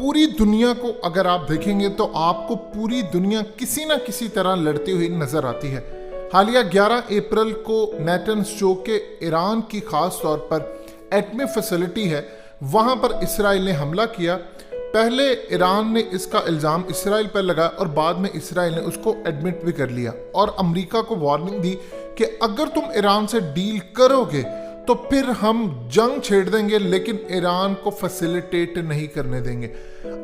पूरी दुनिया को अगर आप देखेंगे तो आपको पूरी दुनिया किसी ना किसी तरह लड़ती हुई नजर आती है। हालिया 11 अप्रैल को नेटन्स जो कि ईरान की खास तौर पर एटमी फैसिलिटी है वहां पर इसराइल ने हमला किया। पहले ईरान ने इसका इल्ज़ाम इसराइल पर लगाया और बाद में इसराइल ने उसको एडमिट भी कर लिया और अमेरिका को वार्निंग दी कि अगर तुम ईरान से डील करोगे तो फिर हम जंग छेड़ देंगे लेकिन ईरान को फैसिलिटेट नहीं करने देंगे।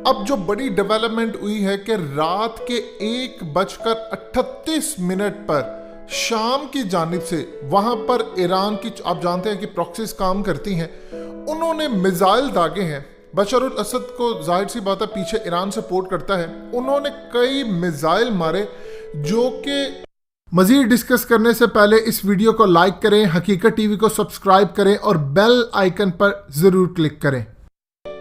अब जो बड़ी डेवलपमेंट हुई है कि रात के 1:38 पर शाम की जानिब से वहां पर ईरान की, आप जानते हैं कि प्रॉक्सीज काम करती हैं, उन्होंने मिसाइल दागे हैं। बशर अल असद को जाहिर सी बात है पीछे ईरान सपोर्ट करता है, उन्होंने कई मिसाइल मारे। जो कि मजीद डिस्कस करने से पहले इस वीडियो को लाइक करें, हकीकत टीवी को सब्सक्राइब करें और बेल आइकन पर जरूर क्लिक करें।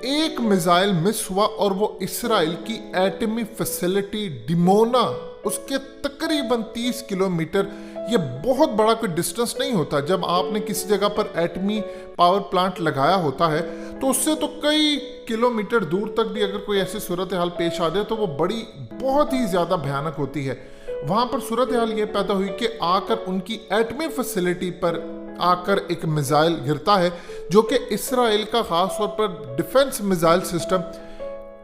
एक मिसाइल मिस हुआ और वो इसराइल की एटमी फैसिलिटी डिमोना, उसके तकरीबन 30 किलोमीटर, ये बहुत बड़ा कोई डिस्टेंस नहीं होता। जब आपने किसी जगह पर एटमी पावर प्लांट लगाया होता है तो उससे तो कई किलोमीटर दूर तक भी अगर कोई ऐसी सूरत हाल पेश आ जाए तो वो बहुत ही ज़्यादा भयानक होती है। वहाँ पर सूरत हाल ये पैदा हुई कि आकर उनकी एटमी फैसिलिटी पर आकर एक मिसाइल गिरता है जो कि इसराइल का खास तौर पर डिफेंस मिसाइल सिस्टम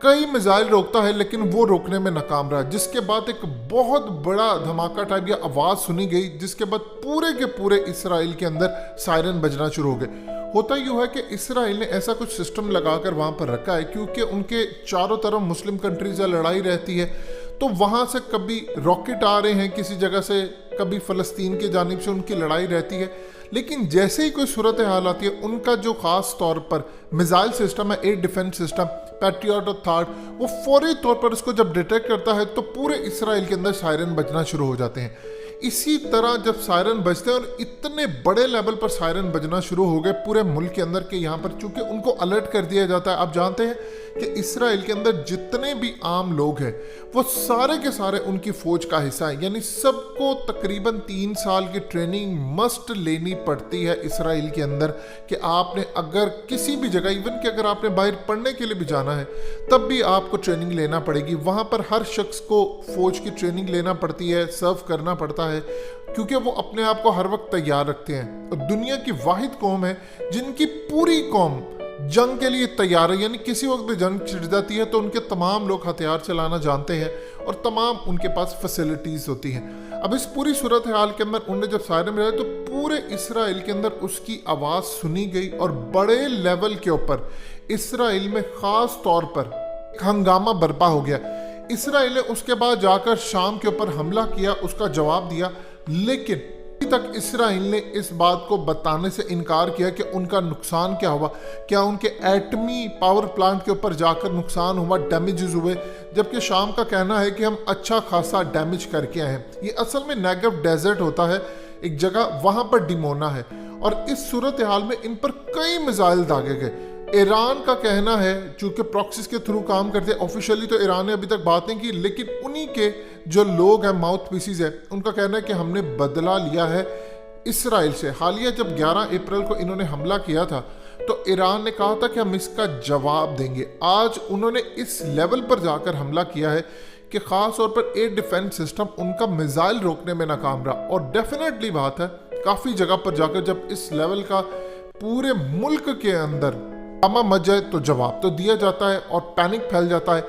कई मिसाइल रोकता है लेकिन वो रोकने में नाकाम रहा, जिसके बाद एक बहुत बड़ा धमाका टाइप या आवाज़ सुनी गई, जिसके बाद पूरे के पूरे इसराइल के अंदर सायरन बजना शुरू हो गए। होता यूँ है कि इसराइल ने ऐसा कुछ सिस्टम लगाकर वहाँ पर रखा है क्योंकि उनके चारों तरफ मुस्लिम कंट्रीज से लड़ाई रहती है, तो वहाँ से कभी रॉकेट आ रहे हैं किसी जगह से, कभी फ़लस्तीन की जानिब से उनकी लड़ाई रहती है। लेकिन जैसे ही कोई सूरत हाल आती है, उनका जो ख़ास तौर पर मिसाइल सिस्टम है, एयर डिफेंस सिस्टम पैट्रियट और थार्ड, वो फौरी तौर पर इसको जब डिटेक्ट करता है तो पूरे इसराइल के अंदर सायरन बजना शुरू हो जाते हैं। इसी तरह जब सायरन बजते हैं और इतने बड़े लेवल पर सायरन बजना शुरू हो गए पूरे मुल्क के अंदर के यहाँ पर, चूंकि उनको अलर्ट कर दिया जाता है। आप जानते हैं कि इसराइल के अंदर जितने भी आम लोग हैं वो सारे के सारे उनकी फौज का हिस्सा है, यानी सबको तकरीबन 3 साल की ट्रेनिंग मस्ट लेनी पड़ती है इसराइल के अंदर कि आपने अगर किसी भी जगह, इवन कि अगर आपने बाहर पढ़ने के लिए भी जाना है तब भी आपको ट्रेनिंग लेना पड़ेगी। वहाँ पर हर शख्स को फौज की ट्रेनिंग लेना पड़ती है, सर्व करना पड़ता है, क्योंकि वो अपने आप को हर वक्त तैयार रखते हैं। और दुनिया की वाहिद कौम है जिनकी पूरी कौम जंग के लिए तैयार है, यानी किसी वक्त भी जंग छिड़ जाती है तो उनके तमाम लोग हथियार चलाना जानते हैं और तमाम उनके पास फैसिलिटीज होती हैं। अब इस पूरी सूरत हाल के अंदर उन्हें जब सायरन मिला तो पूरे इसराइल के अंदर उसकी आवाज़ सुनी गई और बड़े लेवल के ऊपर इसराइल में ख़ास तौर पर हंगामा बर्पा हो गया। इसराइल ने उसके बाद जाकर शाम के ऊपर हमला किया, उसका जवाब दिया, लेकिन अभी तक इसराइल ने इस बात को बताने से इनकार किया कि उनका नुकसान क्या हुआ, क्या उनके एटमी पावर प्लांट के ऊपर जाकर नुकसान हुआ, डैमेजेस हुए, जबकि शाम का कहना है कि हम अच्छा खासा डैमेज करके आए हैं। ये असल में नेगेव डेजर्ट होता है एक जगह, वहां पर डिमोना है और इस सूरत हाल में इन पर कई मिसाइल दागे गए। ईरान का कहना है, चूंकि प्रॉक्सीज के थ्रू काम करते हैं, ऑफिशियली तो ईरान ने अभी तक बात नहीं की, लेकिन उन्हीं के जो लोग हैं, माउथ पीसीज है, उनका कहना है कि हमने बदला लिया है इसराइल से। हालिया जब 11 अप्रैल को इन्होंने हमला किया था तो ईरान ने कहा था कि हम इसका जवाब देंगे। आज उन्होंने इस लेवल पर जाकर हमला किया है कि ख़ास तौर पर एयर डिफेंस सिस्टम उनका मिसाइल रोकने में नाकाम रहा। और डेफिनेटली बात है, काफ़ी जगह पर जाकर जब इस लेवल का पूरे मुल्क के अंदर मच जाए तो जवाब तो दिया जाता है और पैनिक फैल जाता है।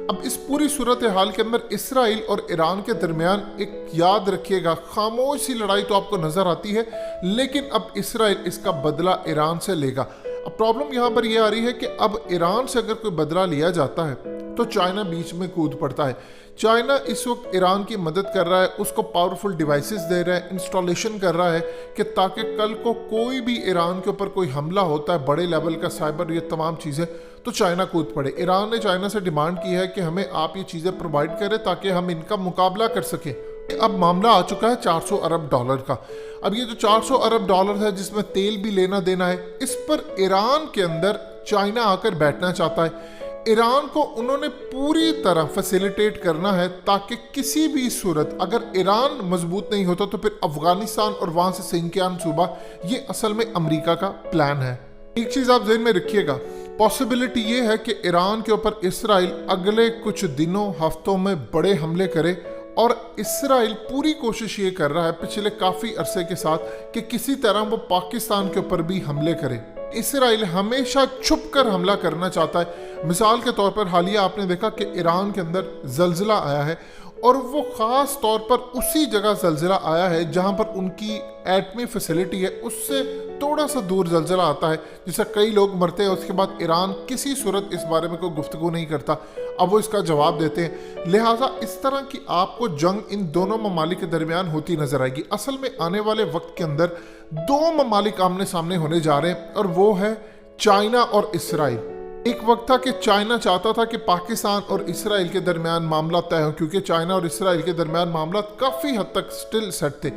अब इस पूरी सूरत हाल के अंदर इसराइल और ईरान के दरमियान एक, याद रखिएगा, खामोश सी लड़ाई तो आपको नजर आती है, लेकिन अब इसराइल इसका बदला ईरान से लेगा। अब प्रॉब्लम यहाँ पर यह आ रही है कि अब ईरान से अगर कोई बदला लिया जाता है तो चाइना बीच में कूद पड़ता है। चाइना इस वक्त ईरान की मदद कर रहा है, उसको पावरफुल डिवाइसेस दे रहा है, इंस्टॉलेशन कर रहा है कि ताकि कल को कोई भी ईरान के ऊपर कोई हमला होता है बड़े लेवल का, साइबर, ये तमाम चीज़ें, तो चाइना कूद पड़े। ईरान ने चाइना से डिमांड की है कि हमें आप ये चीज़ें प्रोवाइड करें ताकि हम इनका मुकाबला कर सकें। अब मामला आ चुका है $400 अरब का। अब ये जो $400 अरब है जिसमें तेल भी लेना देना है, इस पर ईरान के अंदर चाइना आकर बैठना चाहता है। ईरान को उन्होंने पूरी तरह फैसिलिटेट करना है ताकि किसी भी सूरत अगर ईरान मजबूत नहीं होता तो फिर अफगानिस्तान और वहां से सिंकियान सूबा, ये असल में अमेरिका का प्लान है। एक चीज आप ज़हन में रखिएगा, पॉसिबिलिटी ये है कि ईरान के ऊपर इसराइल अगले कुछ दिनों हफ्तों में बड़े हमले करे, और इसराइल पूरी कोशिश ये कर रहा है पिछले काफ़ी अरसे के साथ कि किसी तरह वो पाकिस्तान के ऊपर भी हमले करे। इसराइल हमेशा छुप कर हमला करना चाहता है। मिसाल के तौर पर हालिया आपने देखा कि ईरान के अंदर जल्जिला आया है, और वो ख़ास तौर पर उसी जगह जल्जिला आया है जहाँ पर उनकी एटमी फैसिलिटी है, उससे थोड़ा सा दूर जल्जिला आता है जिससे कई लोग मरते हैं। उसके बाद ईरान किसी सूरत इस बारे में कोई गुफ्तगू नहीं करता। अब वो इसका जवाब देते हैं। लिहाजा इस तरह की आपको जंग इन दोनों ममालिक के दरमियान होती नजर आएगी। असल में आने वाले वक्त के अंदर दो ममालिक आमने सामने होने जा रहे हैं, और वो है चाइना और इसराइल। एक वक्त था कि चाइना चाहता था कि पाकिस्तान और इसराइल के दरमियान मामला तय हो, क्योंकि चाइना और इसराइल के दरमियान मामला काफ़ी हद तक स्टिल सेट थे।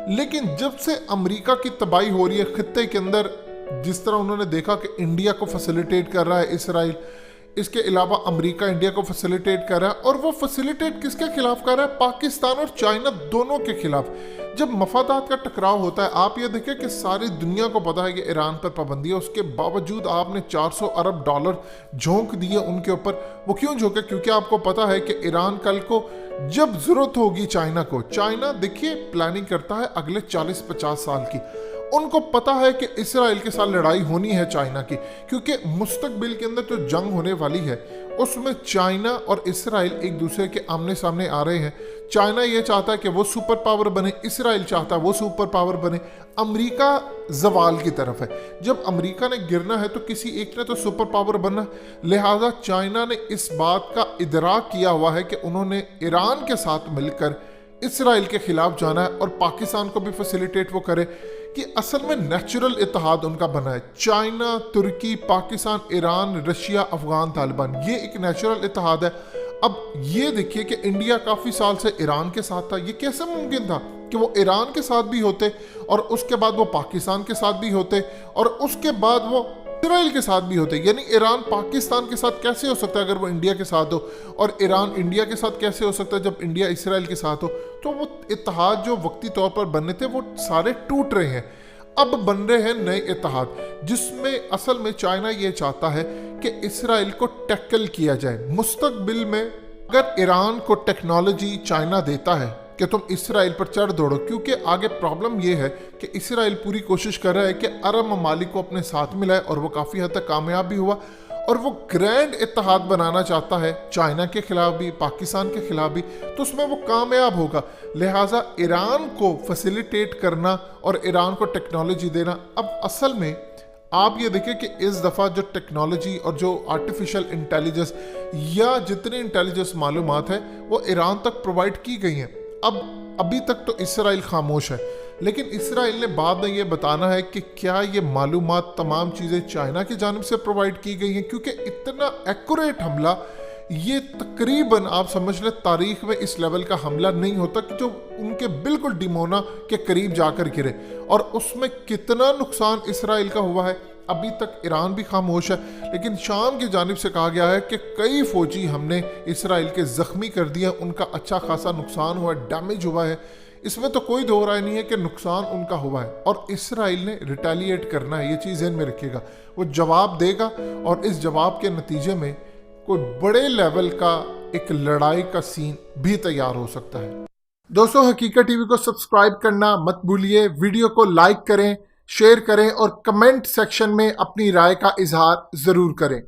लेकिन जब से अमेरिका की तबाही हो रही है खित्ते के अंदर, जिस तरह उन्होंने देखा कि इंडिया को फैसिलिटेट कर रहा है इसराइल, इसके अलावा अमेरिका इंडिया को फैसिलिटेट कर रहा है, और वो फैसिलिटेट किसके खिलाफ कर रहा है? पाकिस्तान और चाइना दोनों के खिलाफ। जब मफादात का टकराव होता है, आप ये देखें कि सारी दुनिया को पता है कि ईरान पर पाबंदी है, उसके बावजूद आपने 400 अरब डॉलर झोंक दिए उनके ऊपर। वो क्यों झोंके? क्योंकि आपको पता है कि ईरान कल को जब जरूरत होगी चाइना को, चाइना देखिए प्लानिंग करता है अगले 40-50 साल की। उनको पता है कि इसराइल के साथ लड़ाई होनी है चाइना की, क्योंकि मुस्तकबिल के अंदर जो जंग होने वाली है उसमें चाइना और इसराइल एक दूसरे के आमने सामने आ रहे हैं। चाइना ये चाहता है कि वो सुपर पावर बने, इसराइल चाहता है वो सुपर पावर बने। अमेरिका जवाल की तरफ है। जब अमेरिका ने गिरना है तो किसी एक ने तो सुपर पावर बनना। लिहाजा चाइना ने इस बात का इदराक किया हुआ है कि उन्होंने ईरान के साथ मिलकर इसराइल के खिलाफ जाना है, और पाकिस्तान को भी फैसिलिटेट वो करे कि असल में नेचुरल इत्तेहाद उनका बना है। चाइना, तुर्की, पाकिस्तान, ईरान, रशिया, अफगान, तालिबान, ये एक नेचुरल इत्तेहाद है। अब ये देखिए कि इंडिया काफ़ी साल से ईरान के साथ था। ये कैसे मुमकिन था कि वो ईरान के साथ भी होते, और उसके बाद वो पाकिस्तान के साथ भी होते, और उसके बाद वो इसराइल के साथ भी होते? यानी ईरान पाकिस्तान के साथ कैसे हो सकता है अगर वो इंडिया के साथ हो, और ईरान इंडिया के साथ कैसे हो सकता है जब इंडिया इसराइल के साथ हो? तो वो इत्तेहाद जो वक्ती तौर पर बनने थे वो सारे टूट रहे हैं। अब बन रहे हैं नए इत्तेहाद, जिसमें असल में चाइना ये चाहता है कि इसराइल को टैकल किया जाए। मुस्तकबिल में अगर ईरान को टेक्नोलॉजी चाइना देता है कि तुम इसराइल पर चढ़ दौड़ो, क्योंकि आगे प्रॉब्लम यह है कि इसराइल पूरी कोशिश कर रहा है कि अरब ममालिक को अपने साथ मिलाए, और वो काफ़ी हद तक कामयाब भी हुआ, और वो ग्रैंड इत्तेहाद बनाना चाहता है चाइना के खिलाफ भी, पाकिस्तान के खिलाफ भी, तो उसमें वो कामयाब होगा। लिहाजा ईरान को फैसिलिटेट करना और ईरान को टेक्नोलॉजी देना। अब असल में आप ये देखिए कि इस दफ़ा जो टेक्नोलॉजी और जो आर्टिफिशियल इंटेलिजेंस या जितनी इंटेलिजेंस मालूमात है वो ईरान तक प्रोवाइड की गई हैं। अब अभी तक तो इसराइल खामोश है, लेकिन इसराइल ने बाद में ये बताना है कि क्या ये मालूमात तमाम चीज़ें चाइना की जानिब से प्रोवाइड की गई हैं, क्योंकि इतना एक्यूरेट हमला ये तकरीबन आप समझ लें तारीख में इस लेवल का हमला नहीं होता कि जो उनके बिल्कुल डिमोना के करीब जाकर गिरे, और उसमें कितना नुकसान इसराइल का हुआ है अभी तक ईरान भी खामोश है। लेकिन शाम की जानिब से कहा गया है कि कई फौजी हमने इसराइल के ज़ख्मी कर दिए, उनका अच्छा खासा नुकसान हुआ है, डैमेज हुआ है। इसमें तो कोई दो राय नहीं है कि नुकसान उनका हुआ है, और इसराइल ने रिटेलिएट करना है, ये चीज़ ध्यान में रखिएगा। वो जवाब देगा, और इस जवाब के नतीजे में कोई बड़े लेवल का एक लड़ाई का सीन भी तैयार हो सकता है। दोस्तों, हकीकत टीवी को सब्सक्राइब करना मत भूलिए, वीडियो को लाइक करें, शेयर करें, और कमेंट सेक्शन में अपनी राय का इजहार ज़रूर करें।